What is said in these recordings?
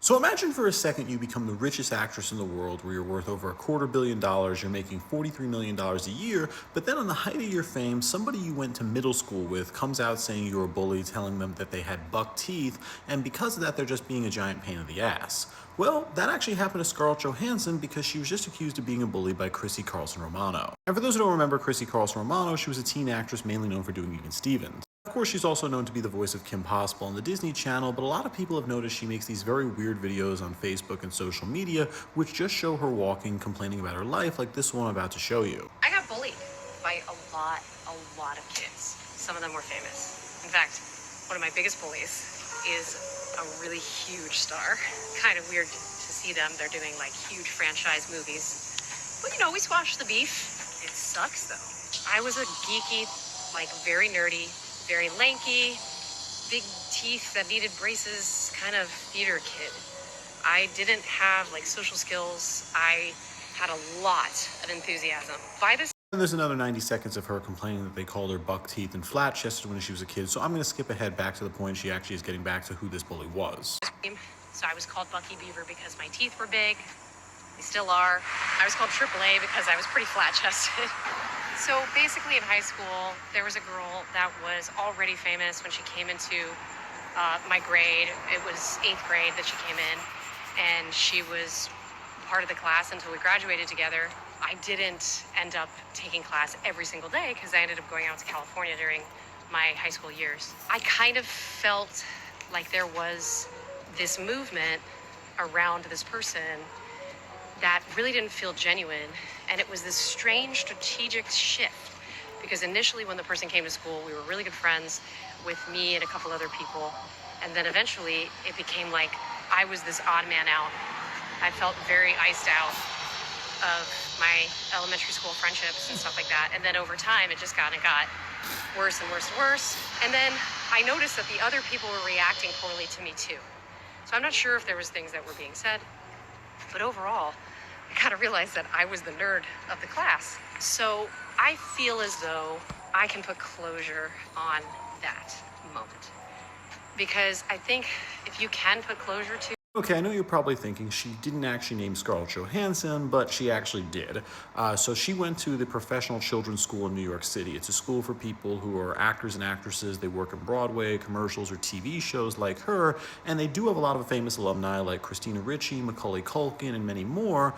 So imagine for a second you become the richest actress in the world where you're worth over $250 million, you're making $43 million a year, but then on the height of your fame, somebody you went to middle school with comes out saying you were a bully, telling them that they had buck teeth, and because of that they're just being a giant pain in the ass. Well, that actually happened to Scarlett Johansson because she was just accused of being a bully by Chrissy Carlson Romano. And for those who don't remember Chrissy Carlson Romano, she was a teen actress mainly known for doing Even Stevens. Of course, she's also known to be the voice of Kim Possible on the Disney Channel, but a lot of people have noticed she makes these very weird videos on Facebook and social media, which just show her walking, complaining about her life, like this one I'm about to show you. I got bullied by a lot of kids. Some of them were famous. In fact, one of my biggest bullies is a really huge star. Kind of weird to see them. They're doing like huge franchise movies. But you know, we squashed the beef. It sucks though. I was a geeky, like very nerdy, very lanky, big teeth that needed braces kind of theater kid. I didn't have like social skills. I had a lot of enthusiasm. By this And there's another 90 seconds of her complaining that they called her buck teeth and flat chested when she was a kid, so I'm going to skip ahead back to the point she actually is getting back to who this bully was. So I was called Bucky Beaver because my teeth were big. They still are. I was called AAA because I was pretty flat chested. So basically in high school, there was a girl that was already famous when she came into my grade. It was 8th grade that she came in, and she was part of the class until we graduated together. I didn't end up taking class every single day because I ended up going out to California during my high school years. I kind of felt like there was this movement around this person that really didn't feel genuine. And it was this strange strategic shift because initially when the person came to school, we were really good friends with me and a couple other people. And then eventually it became like I was this odd man out. I felt very iced out of my elementary school friendships and stuff like that. And then over time, it just got worse and worse and worse. And then I noticed that the other people were reacting poorly to me too. So I'm not sure if there was things that were being said, but overall, I kind of realized that I was the nerd of the class. So I feel as though I can put closure on that moment. Because I think if you can put closure to Okay, I know you're probably thinking she didn't actually name Scarlett Johansson, but she actually did. So she went to the Professional Children's School in New York City. It's a school for people who are actors and actresses. They work in Broadway, commercials, or TV shows like her, and they do have a lot of famous alumni like Christina Ricci, Macaulay Culkin, and many more.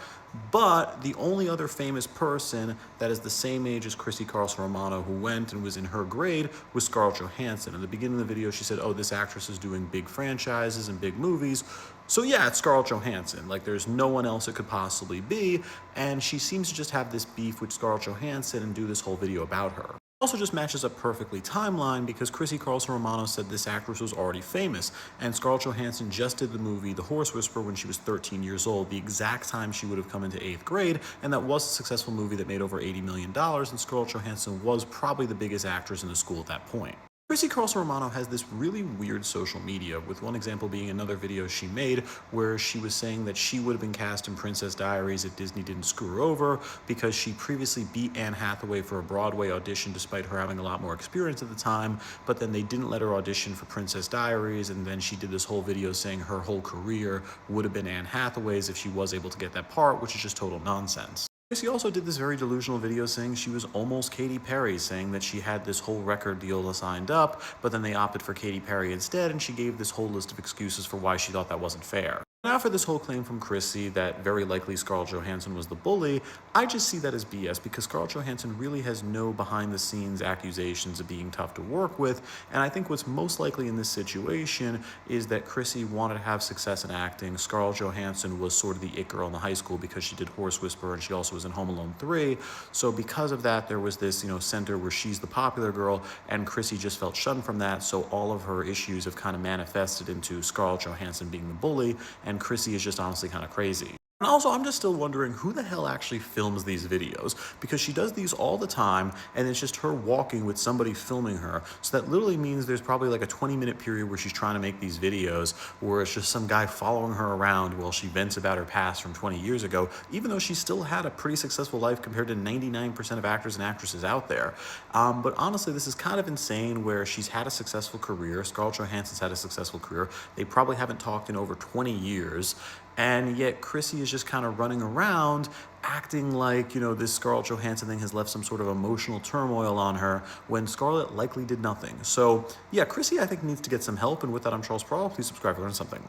But the only other famous person that is the same age as Chrissy Carlson Romano who went and was in her grade was Scarlett Johansson. In the beginning of the video, she said, oh, this actress is doing big franchises and big movies. So yeah, it's Scarlett Johansson. Like, there's no one else it could possibly be, and she seems to just have this beef with Scarlett Johansson and do this whole video about her. Also just matches up perfectly timeline because Chrissy Carlson Romano said this actress was already famous, and Scarlett Johansson just did the movie The Horse Whisperer when she was 13 years old, the exact time she would have come into 8th grade, and that was a successful movie that made over $80 million, and Scarlett Johansson was probably the biggest actress in the school at that point. Chrissy Carlson Romano has this really weird social media, with one example being another video she made where she was saying that she would have been cast in Princess Diaries if Disney didn't screw her over because she previously beat Anne Hathaway for a Broadway audition despite her having a lot more experience at the time, but then they didn't let her audition for Princess Diaries, and then she did this whole video saying her whole career would have been Anne Hathaway's if she was able to get that part, which is just total nonsense. Chrissy also did this very delusional video saying she was almost Katy Perry, saying that she had this whole record deal signed up, but then they opted for Katy Perry instead, and she gave this whole list of excuses for why she thought that wasn't fair. Now for this whole claim from Chrissy that very likely Scarlett Johansson was the bully, I just see that as BS because Scarlett Johansson really has no behind-the-scenes accusations of being tough to work with, and I think what's most likely in this situation is that Chrissy wanted to have success in acting. Scarlett Johansson was sort of the it girl in the high school because she did Horse Whisperer and she also was in Home Alone 3, so because of that there was this, center where she's the popular girl, and Chrissy just felt shunned from that, so all of her issues have kind of manifested into Scarlett Johansson being the bully, and Chrissy is just honestly kind of crazy. And also, I'm just still wondering who the hell actually films these videos, because she does these all the time and it's just her walking with somebody filming her. So that literally means there's probably like a 20-minute period where she's trying to make these videos where it's just some guy following her around while she vents about her past from 20 years ago, even though she still had a pretty successful life compared to 99% of actors and actresses out there. But honestly, this is kind of insane where she's had a successful career. Scarlett Johansson's had a successful career. They probably haven't talked in over 20 years. And yet Chrissy is just kind of running around acting like, this Scarlett Johansson thing has left some sort of emotional turmoil on her when Scarlett likely did nothing. So yeah, Chrissy, I think, needs to get some help. And with that, I'm Charles Prowl. Please subscribe to learn something.